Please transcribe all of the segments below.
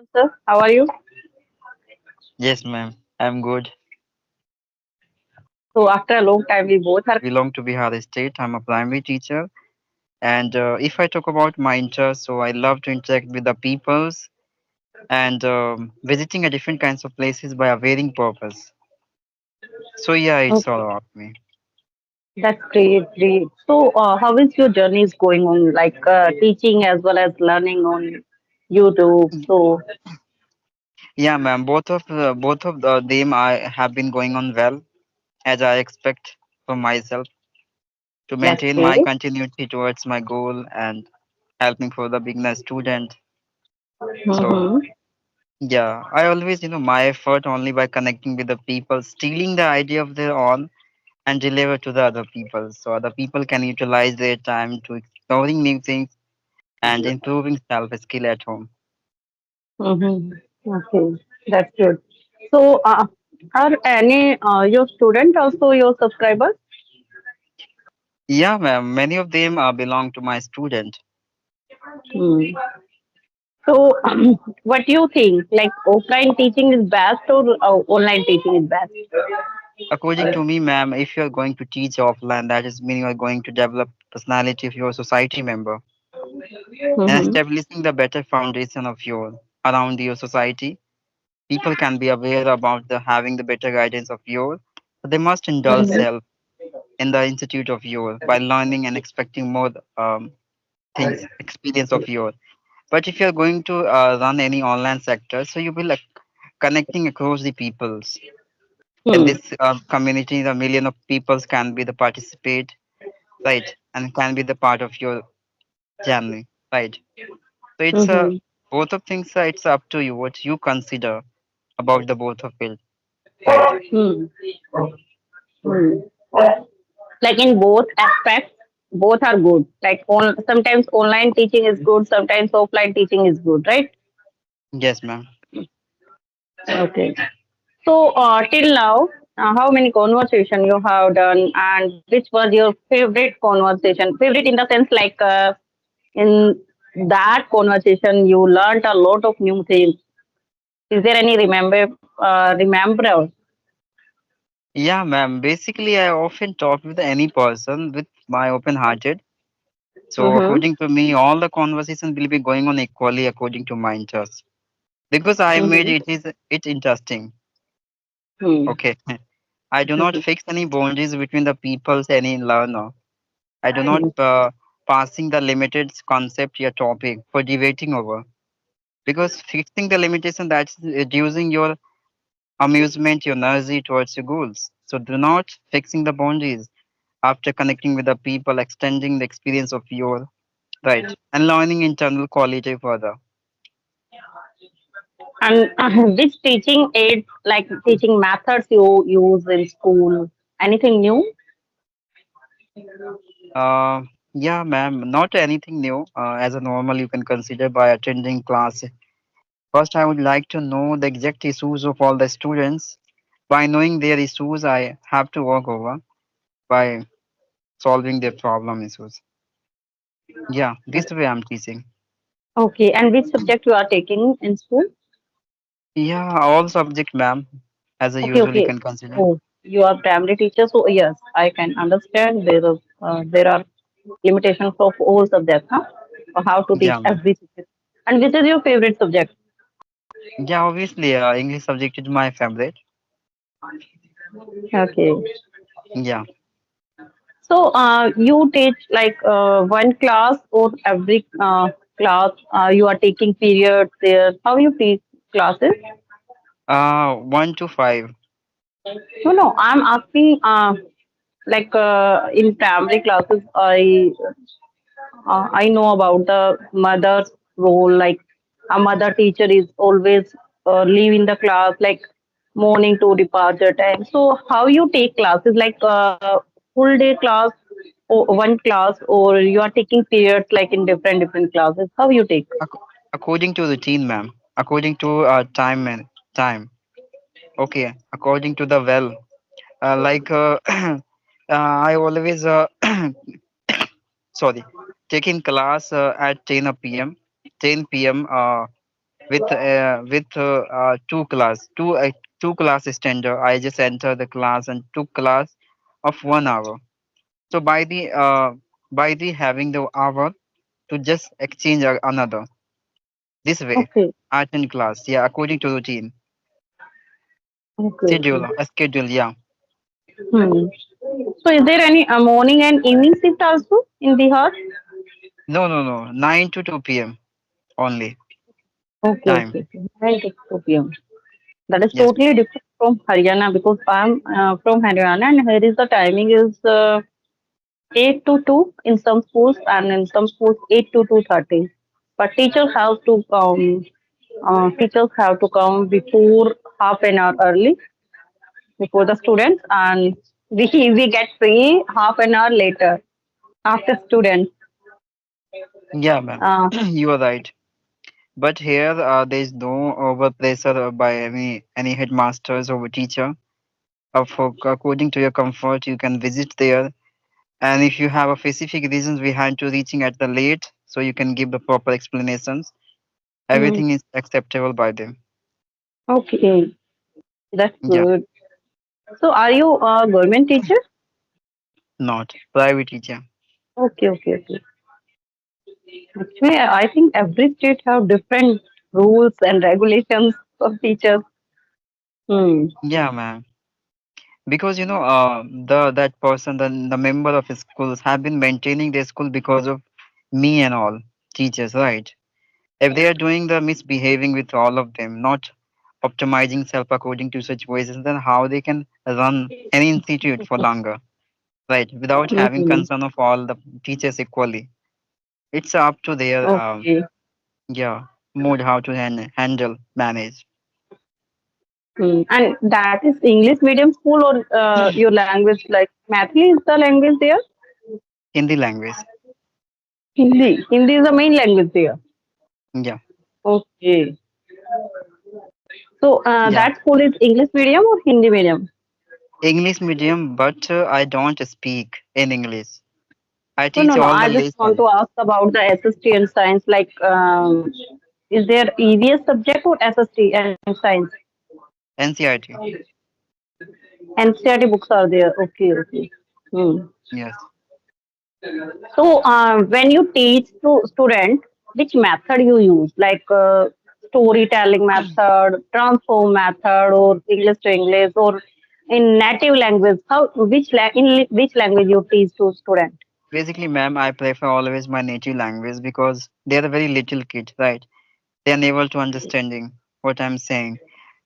Sir, how are you? Yes, ma'am. I'm good. So after a long time, we both are. Belong to Bihar State. I'm a primary teacher. And if I talk about my interest, so I love to interact with the peoples and visiting a different kinds of places by a varying purpose. So yeah, it's all Okay, about me. that's great, great. So, how is your journey is going on? Like teaching as well as learning on YouTube. So Yeah, ma'am. Both of them I have been going on well as I expect from myself to that's maintain great. my continuity towards my goal and helping for the beginner student. So Mm-hmm. yeah, I always my effort only by connecting with the people, stealing the idea of their own and deliver to the other people so other people can utilize their time to exploring new things and improving self skill at home. Mm-hmm. Okay, that's good. So, are any your student also your subscribers? Yeah, ma'am, many of them belong to my student. Hmm. So, what do you think? Like offline teaching is best or online teaching is best? According to me, ma'am, if you're going to teach offline, that is meaning you're going to develop personality of your society member and Mm-hmm. establishing the better foundation of your around your society. People can be aware about the having the better guidance of your, but they must indulge self in the institute of your by learning and expecting more things experience of your. But if you're going to run any online sector, so you will connecting across the peoples. In Hmm. this community, the million of peoples can be the participate, right, and can be the part of your journey, right. So it's Mm-hmm. both of things. It's up to you what you consider about the both of it, right. Hmm. Hmm. Like in both aspects, both are good. Like sometimes online teaching is good, sometimes offline teaching is good, right? Yes, ma'am. Okay. So till now, how many conversation you have done, and which was your favorite conversation? Favorite in the sense like in that conversation you learned a lot of new things. Is there any remember? Yeah, ma'am. Basically, I often talk with any person with my open hearted. So Mm-hmm. according to me, all the conversation will be going on equally according to my interest. Because I made Mm-hmm. it interesting. Hmm. Okay. I do not fix any boundaries between the peoples any learner. I do not passing the limited concept or topic for debating over. Because fixing the limitation that's reducing your amusement, your energy towards your goals. So do not fixing the boundaries after connecting with the people, extending the experience of your right and learning internal quality further. And which teaching aids, like teaching methods you use in school? Anything new? Uh, yeah, ma'am, not anything new. As a normal, you can consider by attending class. First, I would like to know the exact issues of all the students. By knowing their issues, I have to work over by solving their problem issues. Yeah, this way I'm teaching. Okay, and which subject you are taking in school? Yeah, all subject, ma'am, as I Okay, usually okay. can consider. Oh, you are primary teacher, so yes, I can understand there are limitations of all subjects, huh? For how to teach Yeah, ma'am. every subject. And which is your favorite subject? Yeah, obviously, English subject is my favorite. Okay. Yeah. So you teach like one class or every class you are taking periods there. How you teach classes? 1 to 5. No, no. I'm asking like in primary classes, I know about the mother's role. Like a mother teacher is always leaving the class like morning to departure time. So how you take classes like full day class or one class or you are taking periods like in different classes? How you take? According to routine, ma'am. According to time. Okay. According to the well. Like I always sorry taking class at 10 p.m. 10 p.m. with two class standard. I just enter the class and took class of 1 hour. So by the having the hour to just exchange another this way, Okay. art in class. Yeah, according to routine Okay. Okay. schedule. Yeah, Hmm. So is there any morning and evening shift also in Bihar? no, 9 to 2 p.m. only Okay, time. okay, okay. 9 to 2 p.m. That is Yes, totally different from Haryana because I'm from Haryana and here is the timing is 8 to 2 in some schools and in some schools 8 to 2:30. But teachers have to come before half an hour early before the students and we get free half an hour later after students. yeah, ma'am. Uh, You are right. But here, there is no over pressure by any headmasters or teacher. According to your comfort, you can visit there. And if you have a specific reasons behind to reaching at the late, so you can give the proper explanations. mm, Everything is acceptable by them. okay, that's Yeah, good. So are you a government teacher? not private teacher. Okay, okay, okay. Actually, I think every state have different rules and regulations for teachers. Hmm. Yeah, ma'am. Because the that person, the member of his schools have been maintaining their school because of me and all teachers, right? If they are doing the misbehaving with all of them, not optimizing self according to situations, then how they can run any institute for longer, right? Without having Hmm. concern of all the teachers equally. It's up to their Okay. yeah mood how to handle manage Hmm. And that is English medium school or your language like Mathli is the language there? Hindi language. Hindi. Hindi is the main language there. Yeah, Okay. So yeah. that school is English medium or Hindi medium? English medium, but I don't speak in English. I No, no, teach no. all the I just want lesson. to ask about the SST and science. Like, is there EVS subject or SST and science? NCRT. NCRT books are there. Okay, okay. Hmm. Yes. So, when you teach to student, which method you use? Like storytelling method, transform method, or English to English, or in native language? In which language you teach to student? Basically, ma'am, I prefer always my native language because they are very little kids, right? They are able to understanding what I'm saying.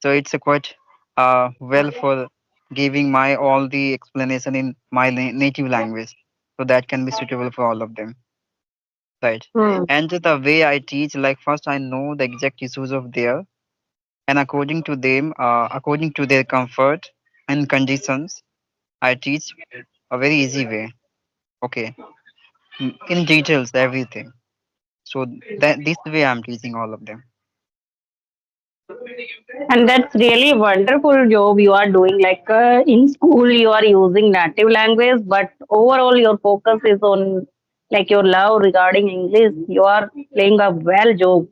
So it's a quite well for giving my all the explanation in my native language. So that can be suitable for all of them, right? Hmm. And the way I teach, like first I know the exact issues of there, and according to them, according to their comfort and conditions, I teach a very easy way. Okay, in details everything. So that this way I'm teaching all of them. And that's really wonderful job you are doing. Like in school, you are using native language, but overall your focus is on like your love regarding English. You are playing a well job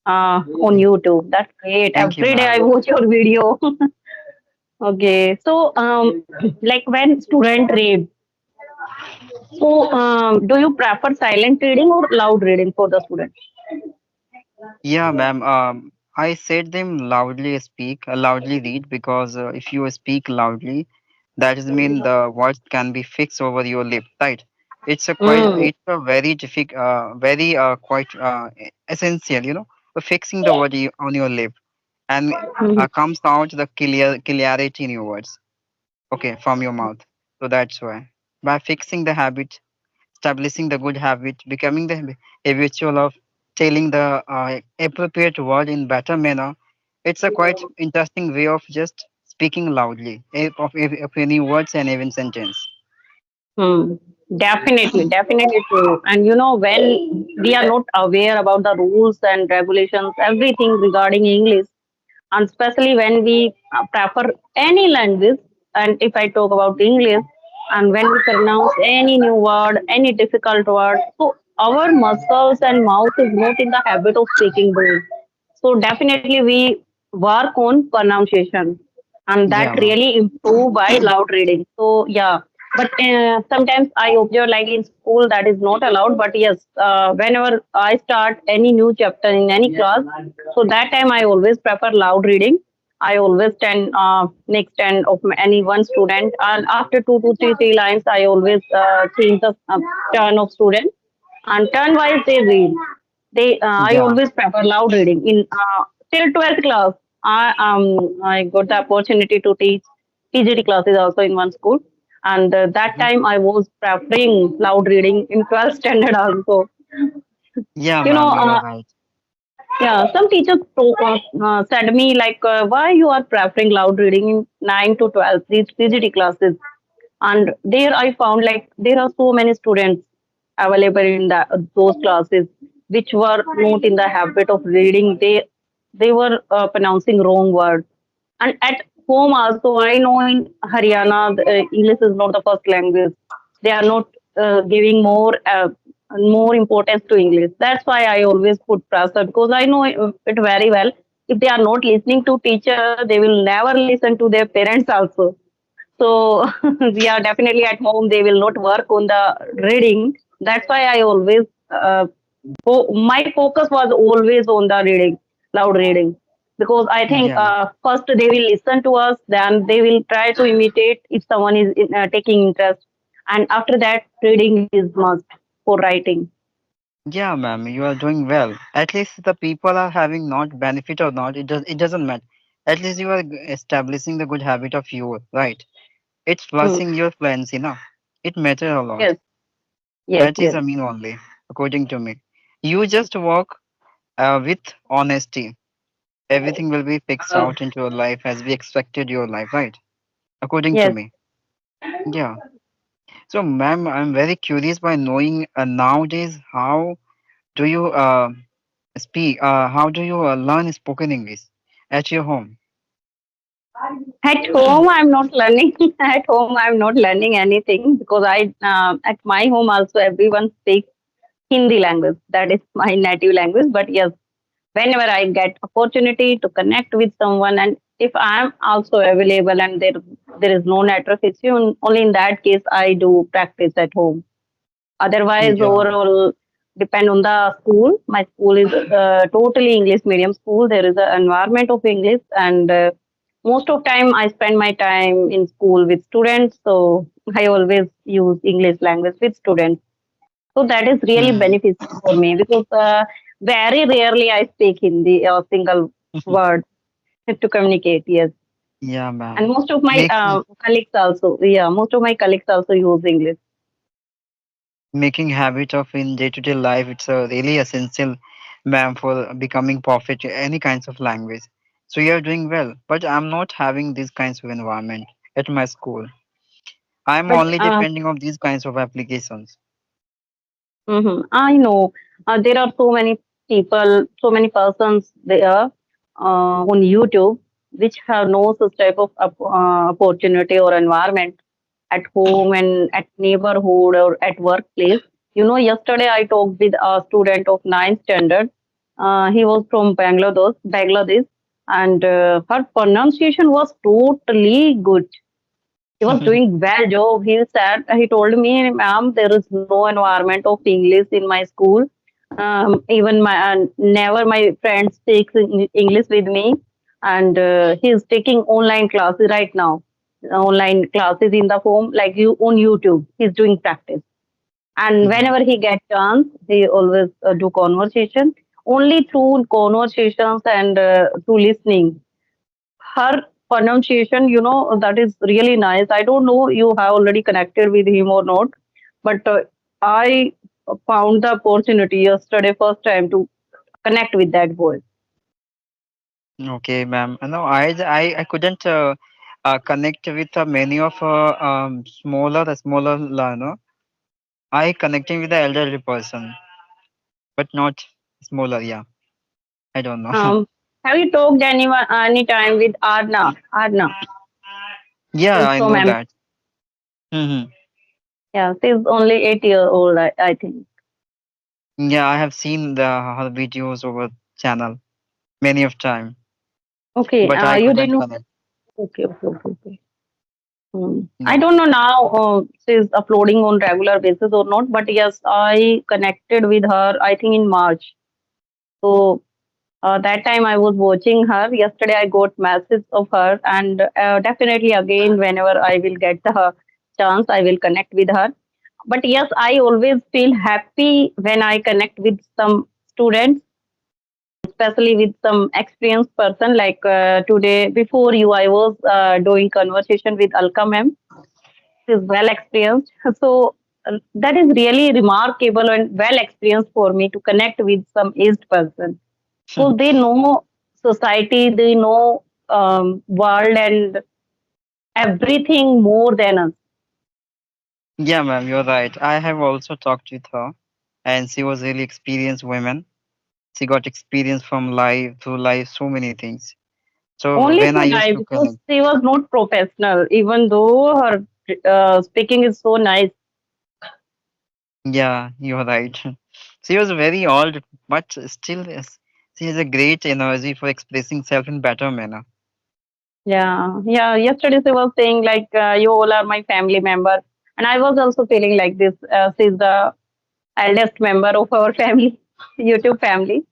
on YouTube. That's great. Thank you, Every day I ma'am. watch your video. Okay, so like when student read, so do you prefer silent reading or loud reading for the student? Yeah, ma'am. I said them loudly speak, loudly read because if you speak loudly, that is mean the words can be fixed over your lip, right? Mm. It's a very difficult, very quite essential, fixing the word on your lip and Mhm. comes out the clarity in your words, okay, from your mouth. So that's why by fixing the habit, establishing the good habit, becoming the habitual of telling the appropriate word in better manner. It's a quite interesting way of just speaking loudly of any words and even sentence. Hmm. Definitely, definitely true. And you know, when we are not aware about the rules and regulations, everything regarding English, and especially when we prefer any language, and if I talk about English, and when we pronounce any new word, any difficult word, so our muscles and mouth is not in the habit of speaking those. So definitely we work on pronunciation, and that Yeah, ma'am. really improve by loud reading. So yeah, but sometimes I observe like in school that is not allowed. But yes, whenever I start any new chapter in any class, so that time I always prefer loud reading. I always stand next stand of any one student, and after two to three lines, I always change the turn of student, and turn wise they read. I Yeah, always prefer loud reading in till 12th class. I got the opportunity to teach PGT classes also in one school, and that mhm. time I was preferring loud reading in 12th standard also. Yeah, You know, ma'am, you are right. yeah, some teachers said me like, why you are preferring loud reading in 9 to 12 these PGT classes, and there I found like there are so many students available in those classes which were not in the habit of reading. They were pronouncing wrong words, and at home also I know in Haryana English is not the first language. They are not giving more importance to English. That's why I always put pressure, because I know it very well. If they are not listening to teacher, they will never listen to their parents also. So we are definitely at home. They will not work on the reading. That's why I always my focus was always on the reading, loud reading, because I think Yeah. first they will listen to us, then they will try to imitate if someone is taking interest, and after that reading is must for writing. Yeah, ma'am, you are doing well. At least the people are having not benefit or not, it doesn't matter. At least you are establishing the good habit of you, right? It's Hmm. plussing your fluency, no? It matters a lot. Yes, yes, That is yes. a mean only, according to me. You just work with honesty. Everything will be fixed Uh, out into your life as we expected your life, right? According to yes. me. Yeah. So, ma'am, I'm very curious by knowing nowadays do you how do you learn spoken English at your home? At home, I'm not learning. At home, I'm not learning anything, because I at my home also everyone speaks Hindi language. That is my native language. But yes, whenever I get opportunity to connect with someone, and if I am also available and there is no network issue, only in that case I do practice at home. Otherwise, Yeah. overall, depend on the school. My school is totally English medium school. There is an environment of English, and most of time I spend my time in school with students. So I always use English language with students. So that is really Hmm. beneficial for me, because very rarely I speak Hindi a single word to communicate. Yes, Yeah, and ma'am. most of my Making colleagues also. Yeah, most of my colleagues also use English. making habit of in day-to-day life, it's a really essential, ma'am, for becoming perfect in any kinds of language. So you're doing well, but I'm not having these kinds of environment at my school. I'm But only depending on these kinds of applications. I know there are so many people, so many persons there on YouTube which have no such type of opportunity or environment at home and at neighborhood or at workplace. You know, yesterday I talked with a student of ninth standard. He was from Bangladesh, and her pronunciation was totally good. He was doing well job. He told me, ma'am, there is no environment of English in my school. Even my never my friend speaks English with me, and he is taking online classes right now. Online classes in the home, like you on YouTube. He's doing practice, and Mhm. whenever he get chance, he always do conversation. Only through conversations and through listening, her pronunciation, that is really nice. I don't know you have already connected with him or not, but I found the opportunity yesterday first time to connect with that boy. Okay, ma'am. No, I couldn't connect with many of smaller learner. I connecting with the elderly person, but not smaller. Yeah, I don't know. um have you talked any time with Arna? Yeah, She's I from know that. Hmm. yeah, she's only 8 years old, I think. Yeah, I have seen the her videos over channel. many of time, Okay, but I you didn't couldn't know. connect. Okay, okay, okay, okay. I No. don't know now she's uploading on regular basis or not, but yes, I connected with her, I think in March. So that time I was watching her. Yesterday I got message of her, and definitely again whenever I will get the chance, I will connect with her. But yes, I always feel happy when I connect with some students, especially with some experienced person. Like today, before you, I was doing conversation with Alka ma'am. Is well experienced. So that is really remarkable and well experienced for me to connect with some aged person. So they know society, they know world and everything more than us. Yeah, ma'am, you're right. I have also talked with her, and she was really experienced woman. She got experience from life through life, so many things. So Only when I through used life to because connect, she was not professional, even though her speaking is so nice. yeah, you're right. She was very old, but still, yes, she has a great energy for expressing self in better manner. Yeah, yeah. Yesterday she was saying like, "You all are my family member," and I was also feeling like this. She's the eldest member of our family, YouTube family.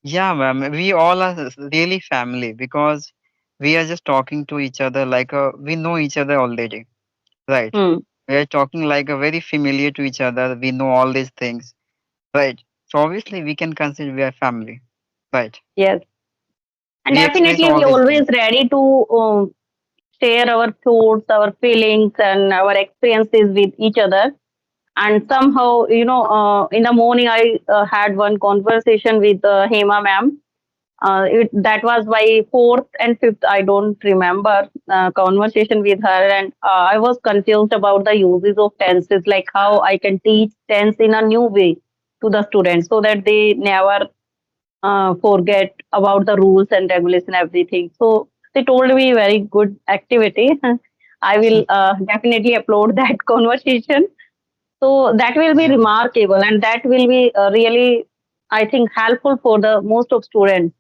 Yeah, ma'am, we all are really family because we are just talking to each other like we know each other already, right? Hmm. We are talking like a very familiar to each other. We know all these things, right? So obviously we can consider we are family, right? Yes, and We express definitely all we these always things. ready to share our thoughts, our feelings, and our experiences with each other. And somehow, in the morning, I had one conversation with Hema ma'am. That was my fourth and fifth, I don't remember, conversation with her. And I was confused about the uses of tenses, like how I can teach tense in a new way to the students so that they never forget about the rules and regulation, everything. So they told me very good activity. I will definitely upload that conversation. So that will be Yeah, remarkable, and that will be really, I think, helpful for the most of students.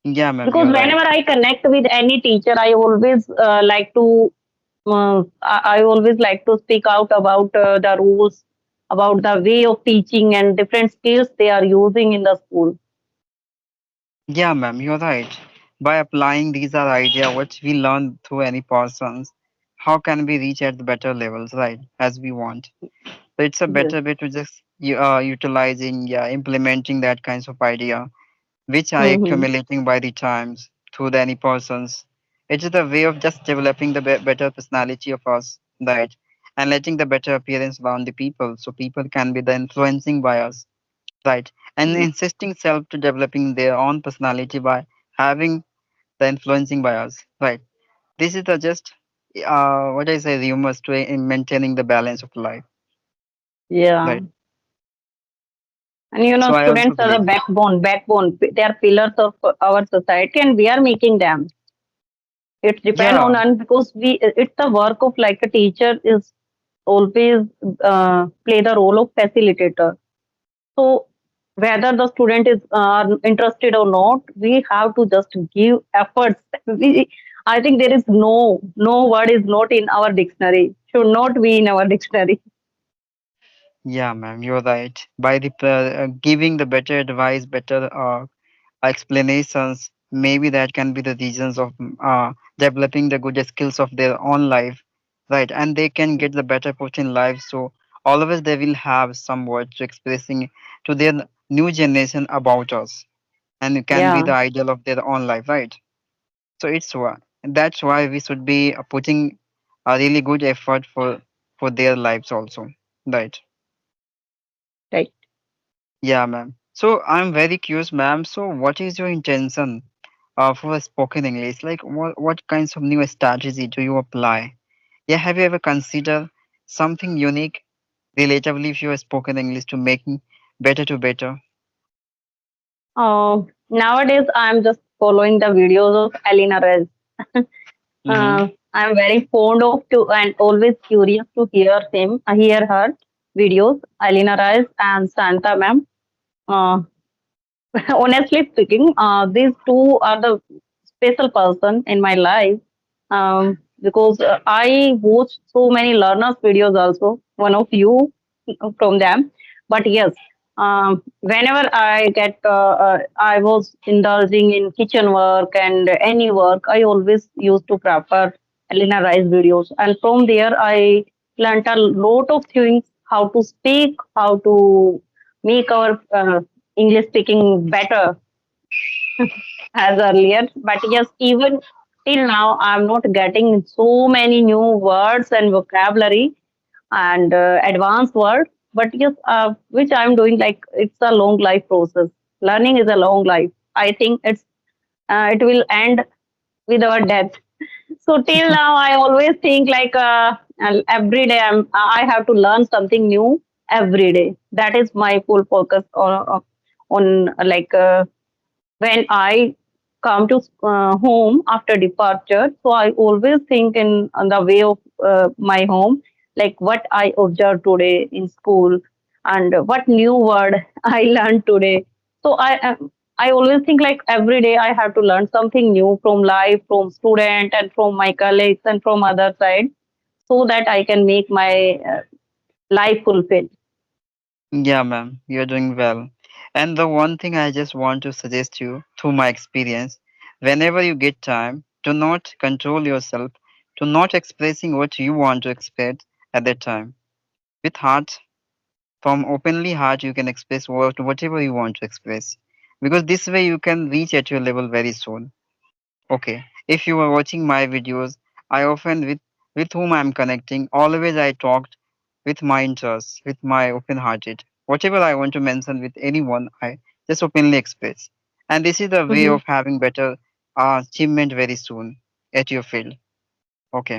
yeah, ma'am, Because you're right. whenever I connect with any teacher, I always like to I always like to speak out about the rules, about the way of teaching and different skills they are using in the school. Yeah, ma'am, you're right. By applying these are idea which we learn through any persons, how can we reach at the better levels, right? As we want. So it's a Yes. better way to just utilizing, yeah, implementing that kinds of idea which are Mm-hmm. accumulating by the times through the any persons. It is the way of just developing the better personality of us, right? And letting the better appearance around the people, so people can be the influencing by us, right? And insisting self to developing their own personality by having the influencing by us, right? This is the just what I say, humors to in maintaining the balance of life, Yeah. right? And So I also students are the believe, backbone. They are pillars of our society, and we are making them. It depends on yeah, us because it's the work of like a teacher is always play the role of facilitator. So whether the student is interested or not, we have to just give efforts. I think there is no word is not in our dictionary. Should not be in our dictionary. yeah, ma'am, you're right. By the giving the better advice, better explanations, maybe that can be the reasons of developing the good skills of their own life, right? And they can get the better push in life. So always they will have some words to expressing to their new generation about us, and it can be Yeah, the ideal of their own life, right? So it's why that's why we should be putting a really good effort for their lives also, right? right. Yeah, ma'am. So I'm very curious, ma'am. So what is your intention for spoken English? Like what kinds of new strategy do you apply? Yeah, have you ever considered something unique, relatively, if you have spoken English to making better to better? Nowadays, I'm just following the videos of Elena Rez. Mm-hmm. I'm very fond of to and always curious to hear her videos, Elena Rez and Santa ma'am. Uh, Honestly speaking, these two are the special person in my life, because I watch so many learners videos also. One of you from them, but yes, whenever I get, I was indulging in kitchen work and any work, I always used to prefer Elena Rice videos, and from there I learned a lot of things: how to speak, how to make our English speaking better as earlier. But yes, even till now, I'm not getting so many new words and vocabulary and advanced words. But yes, which I'm doing, like it's a long life process. Learning is a long life. I think it will end with our death. So till now, I always think like every day I have to learn something new every day. That is my full focus on like when I come to home after departure. So I always think in on the way of my home, like what I observed today in school and what new word I learned today. So I always think like every day I have to learn something new from life, from student and from my colleagues and from other side, so that I can make my life fulfilled. Yeah, ma'am, you're doing well. And the one thing I just want to suggest you through my experience, whenever you get time, do not control yourself to not expressing what you want to express at that time. With heart, from openly heart, you can express whatever you want to express. Because this way you can reach at your level very soon. Okay. If you are watching my videos, I often with whom I'm connecting, always I talked with my interest, with my open hearted. Whatever I want to mention with anyone, I just openly express. And this is the way Mhm. of having better achievement very soon at your field. Okay.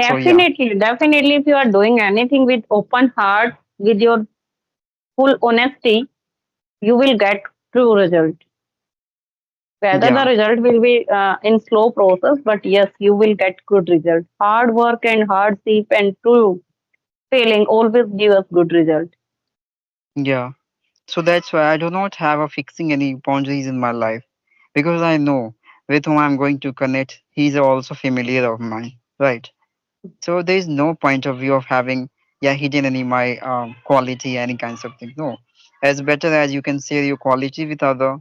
So yeah. Definitely, definitely, if you are doing anything with open heart, with your full honesty, you will get true result. Whether the Yeah. result will be in slow process, but yes, you will get good result. Hard work and hardship and true feeling always give us good result. Yeah. So that's why I do not have a fixing any boundaries in my life. Because I know with whom I'm going to connect, he's also familiar of mine. Right. So there is no point of view of having yeah hidden any my quality any kinds of thing. No, as better as you can share your quality with other,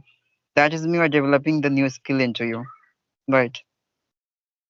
that is me are developing the new skill into you. Right.